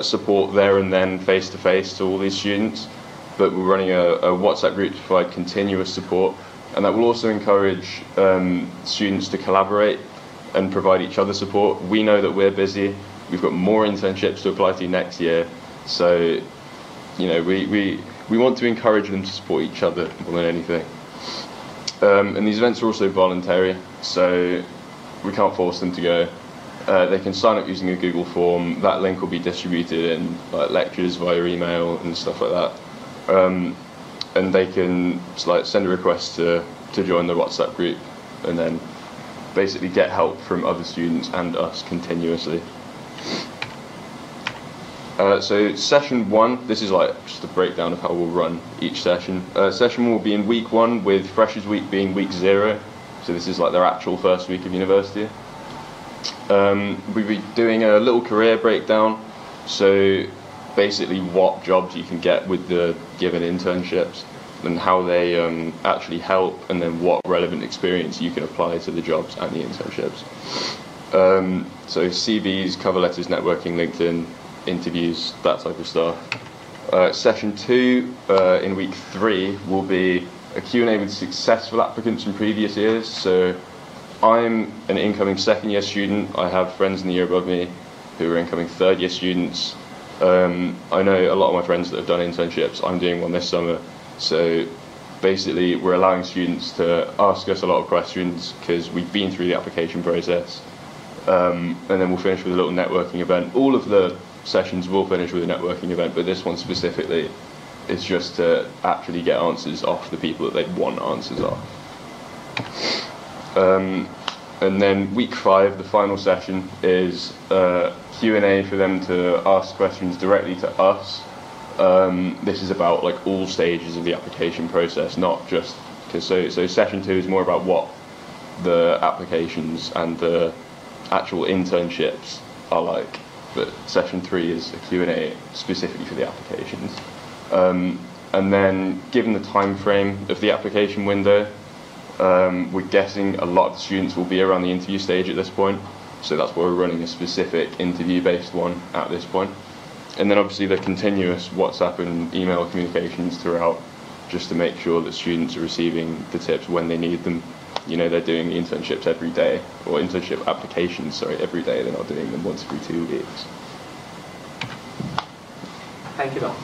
Speaker 10: support there and then, face-to-face to all these students, but we're running a WhatsApp group to provide continuous support, and that will also encourage students to collaborate and provide each other support. We know that we're busy, we've got more internships to apply to next year, so we want to encourage them to support each other more than anything. And these events are also voluntary, so we can't force them to go. They can sign up using a Google form. That link will be distributed in lectures via email and stuff like that. And they can send a request to join the WhatsApp group, and then basically get help from other students and us continuously. So session 1, this is just a breakdown of how we'll run each session. Session 1 will be in week 1, with Freshers Week being week 0. So this is their actual first week of university. We'll be doing a little career breakdown. So basically what jobs you can get with the given internships and how they actually help, and then what relevant experience you can apply to the jobs and the internships. So CVs, cover letters, networking, LinkedIn, interviews, that type of stuff. Session 2 in week 3 will be a Q&A with successful applicants from previous years. So I'm an incoming second year student. I have friends in the year above me who are incoming third year students. I know a lot of my friends that have done internships. I'm doing one this summer. So basically we're allowing students to ask us a lot of questions because we've been through the application process. And then we'll finish with a little networking event. All of the sessions will finish with a networking event, but this one specifically is just to actually get answers off the people that they want answers off. And then week 5, the final session, is Q&A for them to ask questions directly to us. This is about all stages of the application process, not just Because so session 2 is more about what the applications and the actual internships are like, but session 3 is a Q&A specifically for the applications. And then, given the time frame of the application window, we're guessing a lot of the students will be around the interview stage at this point, so that's why we're running a specific interview-based one at this point. And then obviously the continuous WhatsApp and email communications throughout, just to make sure that students are receiving the tips when they need them. You know, they're doing the internships every day, or internship applications, sorry, every day. They're not doing them once every 2 weeks.
Speaker 9: Thank you, Dom.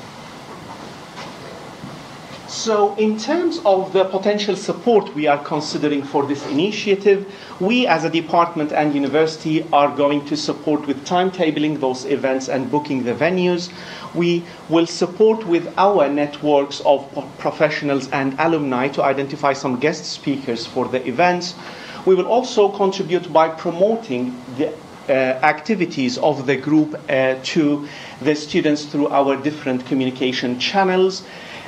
Speaker 9: So in terms of the potential support we are considering for this initiative, we as a department and university are going to support with timetabling those events and booking the venues. We will support with our networks of professionals and alumni to identify some guest speakers for the events. We will also contribute by promoting the activities of the group to the students through our different communication channels.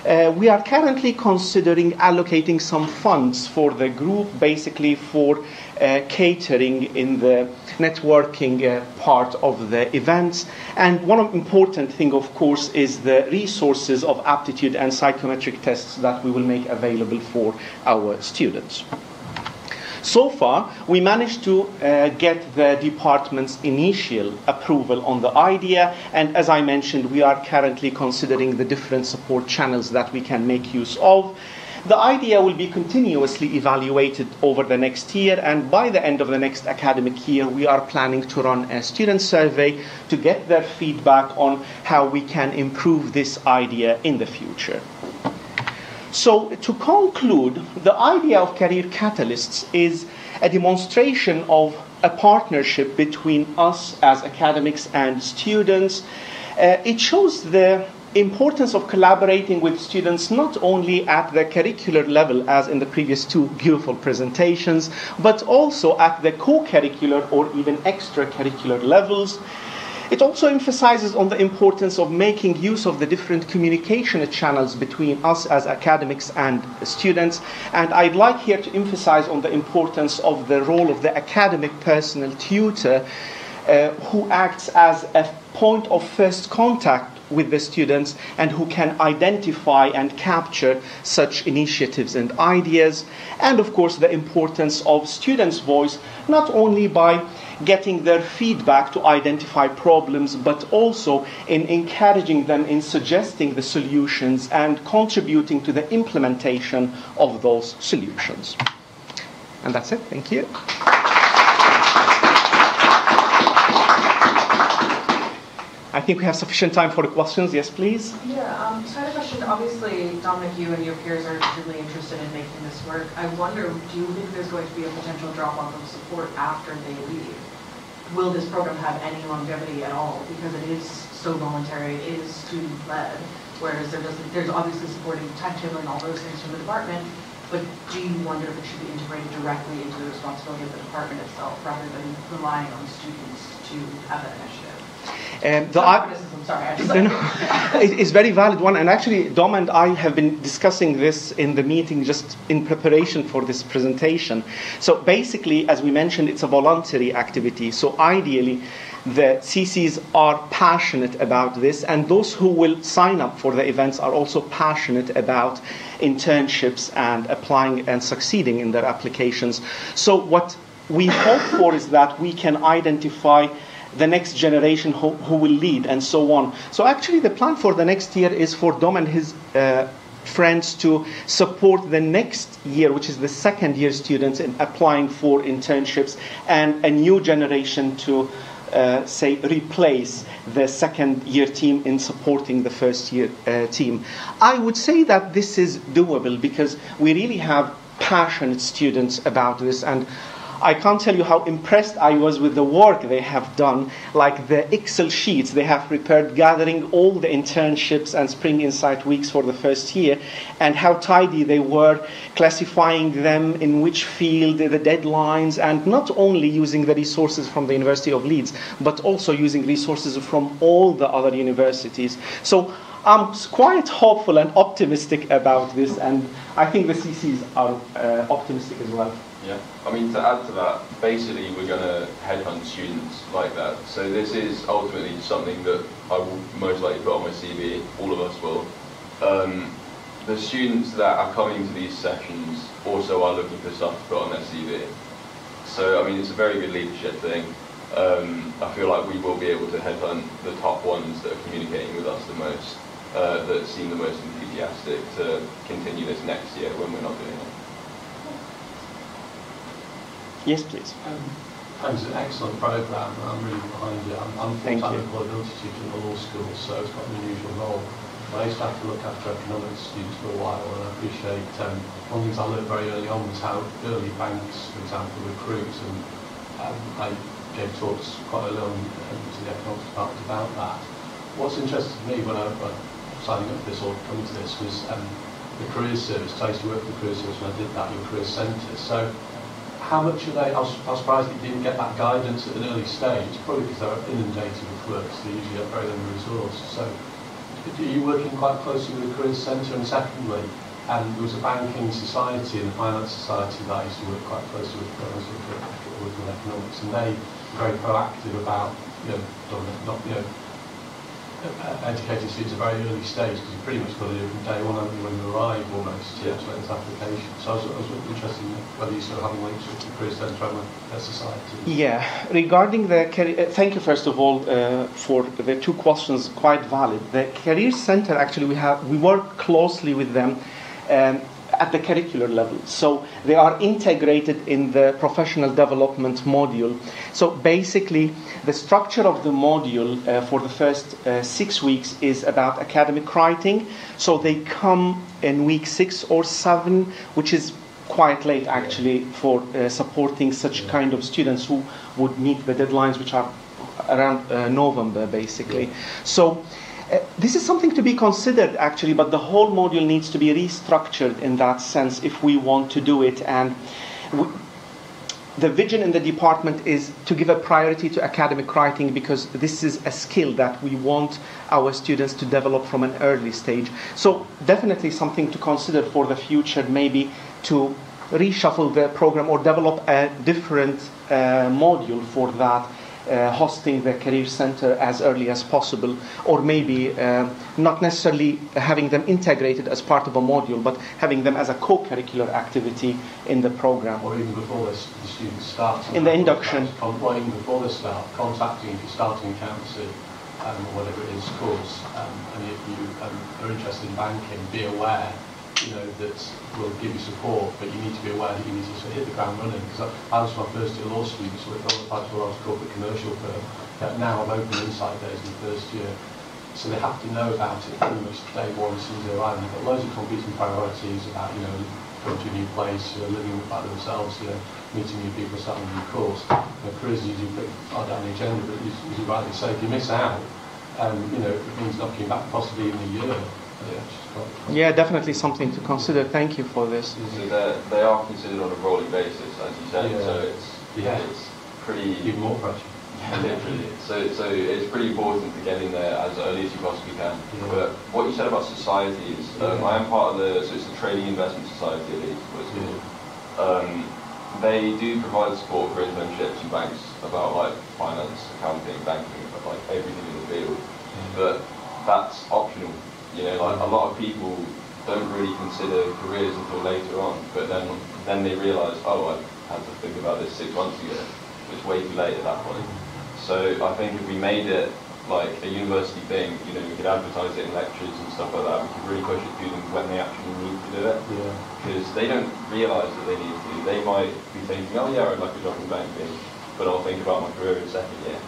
Speaker 9: We are currently considering allocating some funds for the group, basically for catering in the networking part of the events. And one important thing, of course, is the resources of aptitude and psychometric tests that we will make available for our students. So far, we managed to get the department's initial approval on the idea, and as I mentioned, we are currently considering the different support channels that we can make use of. The idea will be continuously evaluated over the next year, and by the end of the next academic year, we are planning to run a student survey to get their feedback on how we can improve this idea in the future. So to conclude, the idea of career catalysts is a demonstration of a partnership between us as academics and students. It shows the importance of collaborating with students not only at the curricular level, as in the previous 2 beautiful presentations, but also at the co-curricular or even extracurricular levels. It also emphasizes on the importance of making use of the different communication channels between us as academics and students. And I'd like here to emphasize on the importance of the role of the academic personal tutor who acts as a point of first contact with the students and who can identify and capture such initiatives and ideas. And of course, the importance of students' voice, not only by getting their feedback to identify problems, but also in encouraging them in suggesting the solutions and contributing to the implementation of those solutions. And that's it. Thank you. I think we have sufficient time for the questions. Yes, please.
Speaker 2: Yeah, so I had a question. Obviously, Dominic, you and your peers are extremely interested in making this work. I wonder, do you think there's going to be a potential drop-off of support after they leave? Will this program have any longevity at all? Because it is so voluntary, it is student-led, whereas there's obviously supporting timetable and all those things from the department, but do you wonder if it should be integrated directly into the responsibility of the department itself, rather than relying on students to have that initiative?
Speaker 9: It's very valid one, and actually Dom and I have been discussing this in the meeting just in preparation for this presentation. So basically, as we mentioned, it's a voluntary activity, so ideally the CCs are passionate about this, and those who will sign up for the events are also passionate about internships and applying and succeeding in their applications. So what we hope for is that we can identify the next generation who will lead and so on. So actually the plan for the next year is for Dom and his friends to support the next year, which is the second year students, in applying for internships, and a new generation to replace the second year team in supporting the first year team. I would say that this is doable because we really have passionate students about this, and I can't tell you how impressed I was with the work they have done, like the Excel sheets they have prepared, gathering all the internships and Spring Insight weeks for the first year, and how tidy they were, classifying them in which field, the deadlines, and not only using the resources from the University of Leeds, but also using resources from all the other universities. So I'm quite hopeful and optimistic about this, and I think the CCs are optimistic as well.
Speaker 10: Yeah, I mean, to add to that, basically we're going to headhunt students like that. So this is ultimately something that I will most likely put on my CV, all of us will. The students that are coming to these sessions also are looking for stuff to put on their CV. So, I mean, it's a very good leadership thing. I feel like we will be able to headhunt the top ones that are communicating with us the most, that seem the most enthusiastic to continue this next year when we're not doing it.
Speaker 9: Yes, please.
Speaker 11: Thanks, an excellent programme. I'm really behind it. I'm full-time employability tutor in the law school, so it's quite an unusual role. But I used to have to look after economics students for a while, and I appreciate one of the things I learned very early on was how early banks, for example, recruit, and I gave talks quite early on to the economics department about that. What's interested me when I was signing up for this or coming to this was the careers service. I used to work for the careers service when I did that, your career centre. So how much are they? I was surprised that you didn't get that guidance at an early stage, probably because they're inundated with work, so they usually have very limited resources. So are you working quite closely with the careers centre? And secondly, there was a banking society and a finance society that I used to work quite closely with when I was working with economics, and they were very proactive about educating students at a very early stage, because you pretty much got to do it from day one when you arrive almost to this application. So I was interested in whether you sort of having links with the Career Centre and the society.
Speaker 9: Yeah, regarding the career, thank you first of all for the two questions, quite valid. The Career Centre, actually we work closely with them at the curricular level. So they are integrated in the professional development module. So basically, the structure of the module for the first 6 weeks is about academic writing. So they come in week 6 or 7, which is quite late actually for supporting such kind of students who would meet the deadlines, which are around November basically. So this is something to be considered actually, but the whole module needs to be restructured in that sense if we want to do it. And the vision in the department is to give a priority to academic writing, because this is a skill that we want our students to develop from an early stage. So definitely something to consider for the future, maybe to reshuffle the program or develop a different module for that, hosting the Career Centre as early as possible, or maybe not necessarily having them integrated as part of a module, but having them as a co-curricular activity in the program.
Speaker 11: Or even before the students start.
Speaker 9: In the induction.
Speaker 11: Or even before they start, contacting if you're starting accountancy or whatever it is course, and if you are interested in banking, be aware that will give you support, but you need to be aware that you need to hit the ground running. Because I was my first year law student, so I qualified for a corporate commercial firm. Now I'm open insight days in the first year. So they have to know about it pretty much day one as soon as they arrive. And they've got loads of competing priorities about, going to a new place, living by themselves, meeting new people, starting a new course. Careers are usually pretty far down the agenda, but as you rightly say, if you miss out, it means knocking back possibly in a year.
Speaker 9: Yeah, definitely something to consider. Thank you for this.
Speaker 10: So they are considered on a rolling basis, as you said.
Speaker 11: Yeah.
Speaker 10: So it's pretty
Speaker 11: even more pressure.
Speaker 10: Yeah, literally. So it's pretty important to get in there as early as you possibly can. Yeah. But what you said about societies, I am part of it's the Trading Investment Society at Leeds. They do provide support for internships in banks about like finance, accounting, banking, like everything in the field. But that's optional. A lot of people don't really consider careers until later on, but then they realise, I had to think about this 6 months ago. It's way too late at that point. So I think if we made it like a university thing, we could advertise it in lectures and stuff like that. We could really push it to them when they actually need to do it. Because they don't realise that they need to. They might be thinking, I'd like a job in banking, but I'll think about my career in second year.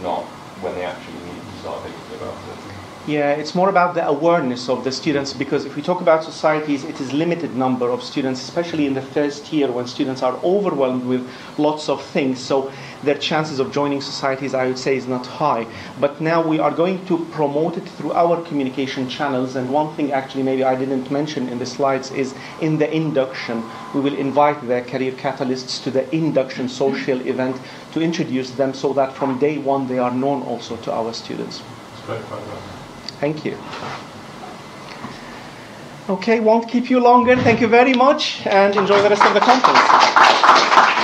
Speaker 10: Not when they actually need to start thinking about it.
Speaker 9: Yeah, it's more about the awareness of the students, because if we talk about societies, it is limited number of students, especially in the first year when students are overwhelmed with lots of things. So their chances of joining societies, I would say, is not high. But now we are going to promote it through our communication channels. And one thing actually maybe I didn't mention in the slides is in the induction, we will invite the career catalysts to the induction social event to introduce them so that from day one they are known also to our students.
Speaker 11: It's a great program.
Speaker 9: Thank you. Okay, won't keep you longer. Thank you very much, and enjoy the rest of the conference.